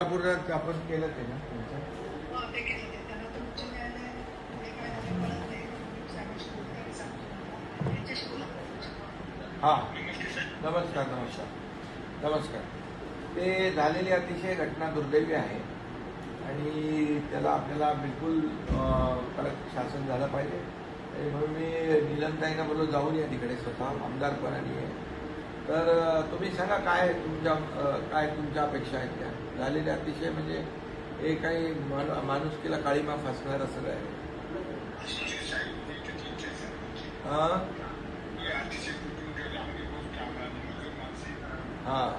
कोल्हापूरात आपण केलं ते ना तुमचं? ते केलं ते. त्यांना तर उच्च न्यायालय पुढे काय झालं कळत नाही. साहेबांशी बोलते आणि सांगतो तुम्हाला. त्यांच्याशी बोला. हां, नमस्कार नमस्कार नमस्कार. ते झालेली अतिशय घटना दुर्दैवी आहे आणि त्याला आपल्याला बिलकुल कडक शासन झालं पाहिजे. आणि म्हणून मी नीलमताईंना बोललो जाऊन या तिकडे स्वतः आमदार पण आणि तर तुम्ही सांगा काय तुमच्या अपेक्षा आहेत त्या झालेल्या अतिशय म्हणजे हे काही माणुसकीला काळीमा फासणार असं आहे. हां हां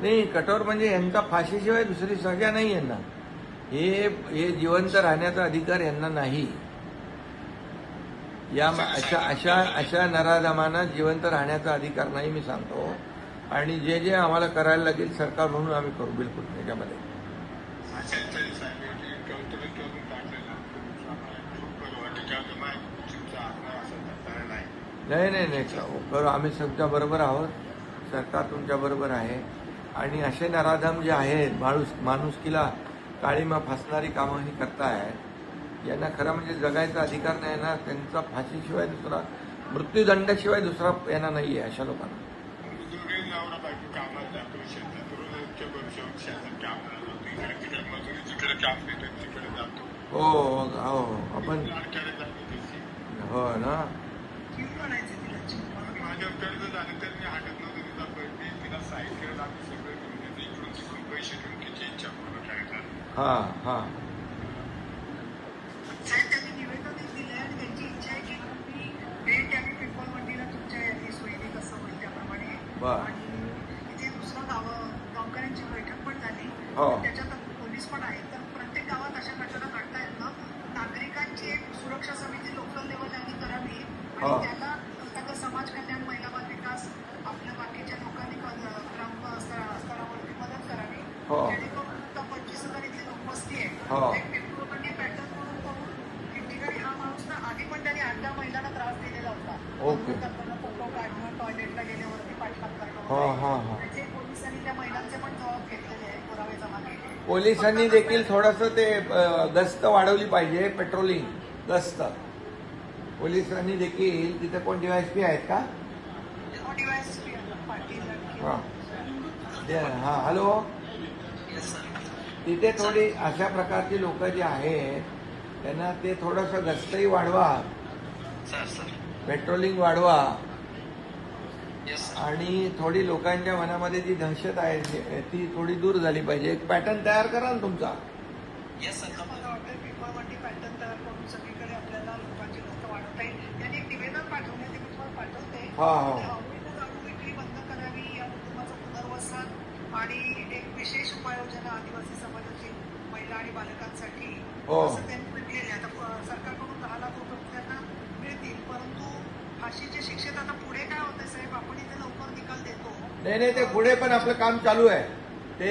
नाही कठोर म्हणजे यांचा फाशीशिवाय दुसरी सजा नाही यांना. हे जिवंत राहण्याचा अधिकार यांना नाही. या अशा नराधमांना जिवंत राहण्याचा अधिकार नाही मी सांगतो. आणि जे आम्हाला करायला लागेल सरकार म्हणून आम्ही करू बिलकुल त्याच्यामध्ये. नाही करू आम्ही तुमच्या बरोबर आहोत. सरकार तुमच्या बरोबर आहे. आणि असे नराधम जे आहेत माणुसकीला काळीमा फासणारी कामं ही करतायत यांना खरं म्हणजे जगायचा अधिकार नाही ना. त्यांचा फाशीशिवाय दुसरा मृत्यूदंडाशिवाय दुसरा यांना नाही आहे अशा लोकांना. हो हो आपण हो ना. हां हां साहेब त्यांनी निवेदन दिलंय आणि त्यांची इच्छा आहे की तुम्ही भेट द्यावी पिंपळवंडीला तुमच्या याची सोयीने कसं होईल त्याप्रमाणे. बरं. आणि इथे दुसरं गावकऱ्यांची बैठक पण झाली. हो. त्याच्यात पोलीस पण आहेत. तर प्रत्येक गावात अशा घटना घडतायत ना. नागरिकांची एक सुरक्षा समिती लोकल लेवलला करावी हो. आणि त्याला त्याचा समाज कल्याण महिला बाल विकास आपल्या बाकीच्या लोकांनी ग्राम स्तरावरती मदत करावी. हो. जेणेकरून 25,000 इथली लोकवस्ती आहे. हो. एक पिंपळवंडी पॅटर्न म्हणून करून ठिकठिकाणी हा माणूस ना आधी पण त्यांनी 8-10 महिलांना त्रास दिलेला होता. ओके. करताना फोटो काढणं, टॉयलेटला गेल्यावरती पाठलाग करणं. हो हां हां म्हणजे पोलिसांनी त्या महिलांचे पण जबाब घेतलेले आहेत पुरावे जमा केले. पोलिसांनी देखील थोडंसं ते गस्त वाढवली पाहिजे. पेट्रोलिंग गस्त पोलिसांनी देखील तिथे कोण DYSP आहेत का? DYSP पाटील हां हां हॅलो. तिथे थोडी अशा प्रकारची लोक जी आहेत त्यांना ते थोडंसं गस्तही वाढवा, पेट्रोलिंग वाढवा आणि थोडी लोकांच्या मनामध्ये जी दहशत आहे ती थोडी दूर झाली पाहिजे. एक पॅटर्न तयार करा ना तुमचा. मला वाटतं पिंपळवंडी पॅटर्न तयार करून सगळीकडे आपल्याला लोकांची लोक वाढवता येईल. त्यांनी एक निवेदन पाठवले ते मी तुम्हाला पाठवते. हा हा अवैध दारू विक्री बंद करावी, या कुटुंबाचं पुनर्वसन आणि एक विशेष उपाययोजना आदिवासी समाजाची महिला आणि बालकांसाठी हो. असं त्यांनी म्हटलेले. आता सरकारकडून 10 लाख रुपये त्यांना मिळतील. परंतु फाशीच्या शिक्षेत आता पुढे काय होतंय साहेब, आपण इथे लवकर निकाल देतो. नाही ते पुढे पण आपलं काम चालू आहे. ते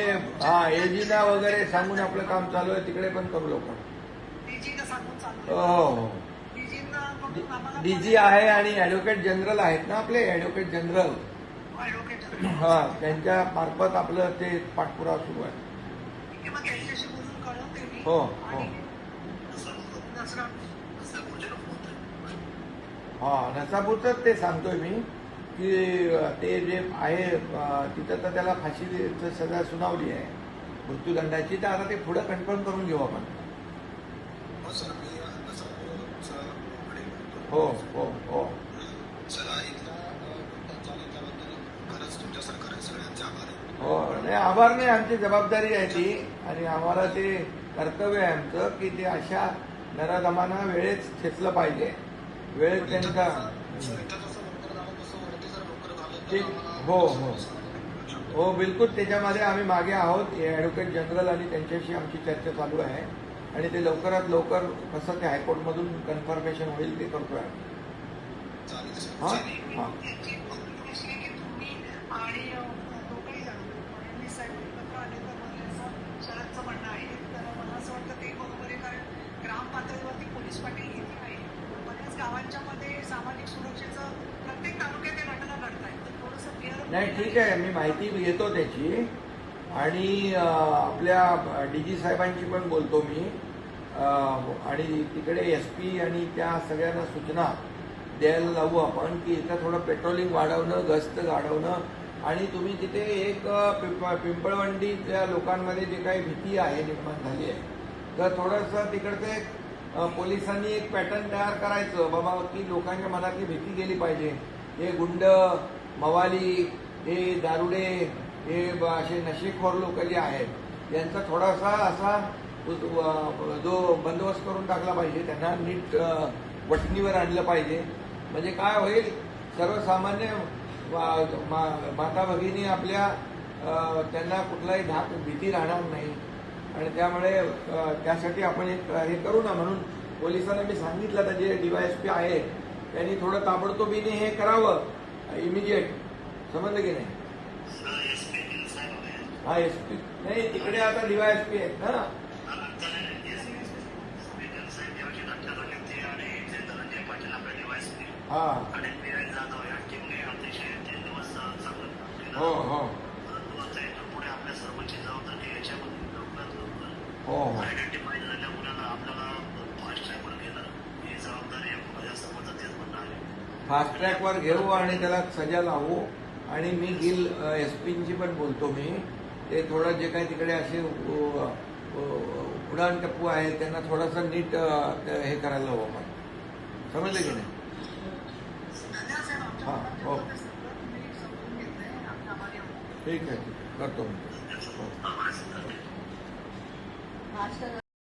एजीना वगैरे सांगून आपलं काम चालू आहे. तिकडे पण करू लोक. डीजीला सांगून चालू हो डीजी आहे आणि ऍडव्होकेट जनरल आहेत ना आपले ऍडव्होकेट जनरल. हा त्यांच्या मार्फत आपलं ते पाठपुरावा सुरू आहे. त्यांच्याशी बोलून कळवते मी. हो हो नसापूरच ते सांगतोय मी की ते जे आहे तिथं तर त्याला फाशीची सजा सुनावली आहे मृत्यूदंडाची. तर आता ते पुढे कन्फर्म करून घेऊ आपण. हो हो हो हो नाही आभार नाही, आमची जबाबदारी आहे ती आणि आम्हाला ते कर्तव्य आहे आमचं की ते अशा नराधमांना वेळेत खेचलं पाहिजे. वेळेत त्यांचा हो हो हो बिलकुल त्याच्यामध्ये आम्ही मागे आहोत. ऍडव्होकेट जनरल आणि त्यांच्याशी आमची चर्चा चालू आहे आणि ते लवकरात लवकर कसं ते हायकोर्टमधून कन्फर्मेशन होईल ते करतोय. हां हां आणि दोघंही जण फडणवीस साहेब एकत्र आले तर शरदचं म्हणणं आहे. तर मला असं वाटतं ते बरोबर आहे. कारण ग्राम पातळीवरती पोलीस पाटील इथे आहे. बऱ्याच गावांच्या मध्ये सामाजिक सुरक्षेचं प्रत्येक तालुक्यात घटना घडत आहे. नाही ठीक आहे, मी माहिती घेतो त्याची आणि आपल्या डीजी साहेबांची पण बोलतो मी आणि तिकडे SP आणि त्या सगळ्यांना सूचना द्यायला लावू आपण की इथं थोडं पेट्रोलिंग वाढवणं, गस्त वाढवणं आणि तुम्ही तिथे एक पिंपळवंडीच्या लोकांमध्ये जे काही भीती आहे निर्माण झाली आहे तर थोडंसं तिकडचं एक पोलिसांनी एक पॅटर्न तयार करायचं बाबा की लोकांच्या मनातली भीती गेली पाहिजे. हे गुंड, मवाली, हे दारुडे, हे असे नशेखोर लोक जे आहेत यांचा थोडासा असा जो बंदोबस्त करून टाकला पाहिजे. त्यांना नीट वठणीवर आणलं पाहिजे. म्हणजे काय होईल, सर्वसामान्य माता भगिनी आपल्या त्यांना कुठलाही धाक भीती राहणार नाही आणि त्यामुळे त्यासाठी आपण एक हे करू ना. म्हणून पोलिसांना मी सांगितलं तर जे DYSP आहे त्यांनी थोडं ताबडतोबीने हे करावं इमिजिएट. समजलं की नाही? हा SP नाही, तिकडे आता DYSP आहेत ना. हा हो हो हो हो फास्ट ट्रॅकवर घेऊ आणि त्याला सजा लावू आणि मी गिल SPंची पण बोलतो मी. ते थोडं जे काही तिकडे असे उडाण टप्पू आहेत त्यांना थोडंसं नीट हे करायला हवं आपण. समजलं की नाही? हां हो ठीक आहे, करतो मी. हो.